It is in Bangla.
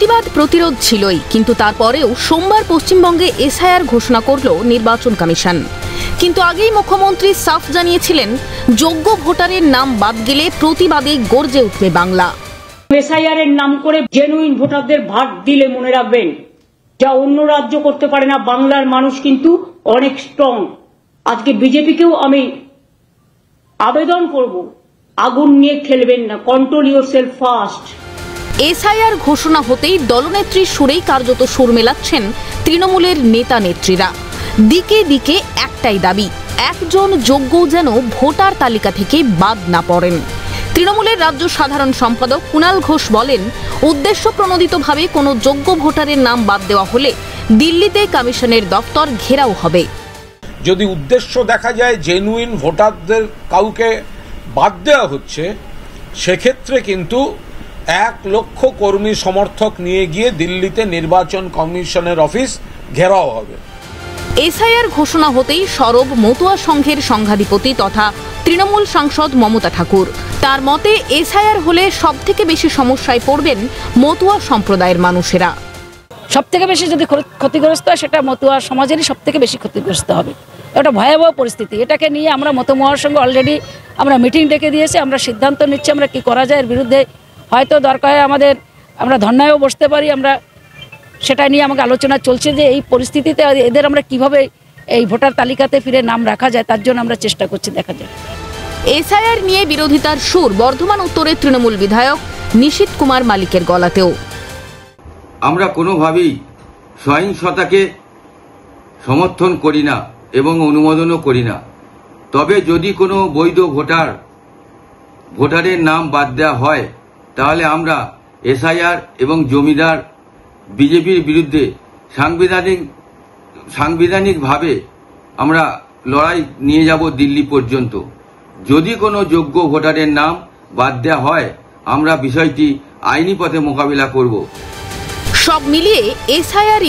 প্রতিবাদ প্রতিরোধ ছিলই, কিন্তু তারপরেও সোমবার পশ্চিমবঙ্গে এসআইআর ঘোষণা করল নির্বাচন কমিশন। কিন্তু আগেই মুখ্যমন্ত্রী সাফ জানিয়েছিলেন, যোগ্য ভোটারের নাম বাদ গেলে প্রতিবাদে গর্জে উঠবে বাংলা। এসআইআর এর নাম করে জেনুইন ভোটারদের ভাগ দিলে মনে রাখবেন, যা অন্য রাজ্য করতে পারে না, বাংলার মানুষ কিন্তু অনেক স্ট্রং। আজকে বিজেপিকেও আমি আবেদন করব, আগুন নিয়ে খেলবেন না, কন্ট্রোল ইয়োরসেলফ ফার্স্ট। এসআইআর ঘোষণা হতেই দলনেত্রীর সুরেই কার্যত সুর মেলাচ্ছেন তৃণমূলের নেতা নেত্রীরা। দিকে দিকে একটাই দাবি, একজন যোগ্য যেন ভোটার তালিকা থেকে বাদ না পড়েন। তৃণমূলের রাজ্য সাধারণ সম্পাদক কুণাল ঘোষ বলেন, উদ্দেশ্য প্রণোদিতভাবে কোনো যোগ্য ভোটারের নাম বাদ দেওয়া হলে দিল্লিতে কমিশনের দপ্তর ঘেরাও হবে। যদি উদ্দেশ্য দেখা যায় জেনুইন ভোটারদের কাউকে বাদ দেওয়া হচ্ছে, সেক্ষেত্রে কিন্তু 1 লক্ষ কর্মী সমর্থক নিয়ে গিয়ে দিল্লিতে নির্বাচন কমিশনের অফিস ঘেরাও হবে। এসআইআর ঘোষণা হতেই সরব মতুয়া সংঘের সংঘাধিপতি তথা তৃণমূল সাংসদ মমতা ঠাকুর। তার মতে, এসআইআর হলে সবথেকে বেশি সমস্যায় পড়বেন মতুয়া সম্প্রদায়ের মানুষেরা। সবথেকে বেশি যদি ক্ষতিগ্রস্ত হয়, সেটা মতুয়া সমাজেরই সবথেকে বেশি ক্ষতিগ্রস্ত হবে। এটা ভয়াবহ পরিস্থিতি। এটাকে নিয়ে আমরা মতুয়ার সঙ্গে অলরেডি আমরা মিটিং ডেকে দিয়েছি, আমরা সিদ্ধান্ত নিচ্ছি আমরা কি করা যায়। এর বিরুদ্ধে হয়তো দরকার হয় আমরা ধর্নায়ও বসতে পারি। আমরা সেটা নিয়ে আমাকে আলোচনা চলছে যে এই পরিস্থিতিতে এদের আমরা কিভাবে এই ভোটার তালিকাতে ফিরে নাম রাখা যায়, তার জন্য আমরা চেষ্টা করছি, দেখা যায়। এসআইআর নিয়ে বিরোধিতার সুর বর্ধমান উত্তরের তৃণমূল বিধায়ক নিশীথ কুমার মালিকের গলাতেও। আমরা কোনোভাবেই সহিংসতাকে সমর্থন করি না এবং অনুমোদনও করি না। তবে যদি কোনো বৈধ ভোটারের নাম বাদ দেওয়া হয়, তাহলে আমরা এসআইআর এবং জমিদার বিজেপির বিরুদ্ধে সাংবিধানিকভাবে আমরা লড়াই নিয়ে যাব দিল্লি পর্যন্ত। যদি কোনো যোগ্য ভোটারের নাম বাদ দেওয়া হয়, আমরা বিষয়টি আইনি পথে মোকাবিলা করব। সব মিলিয়ে এসআইআর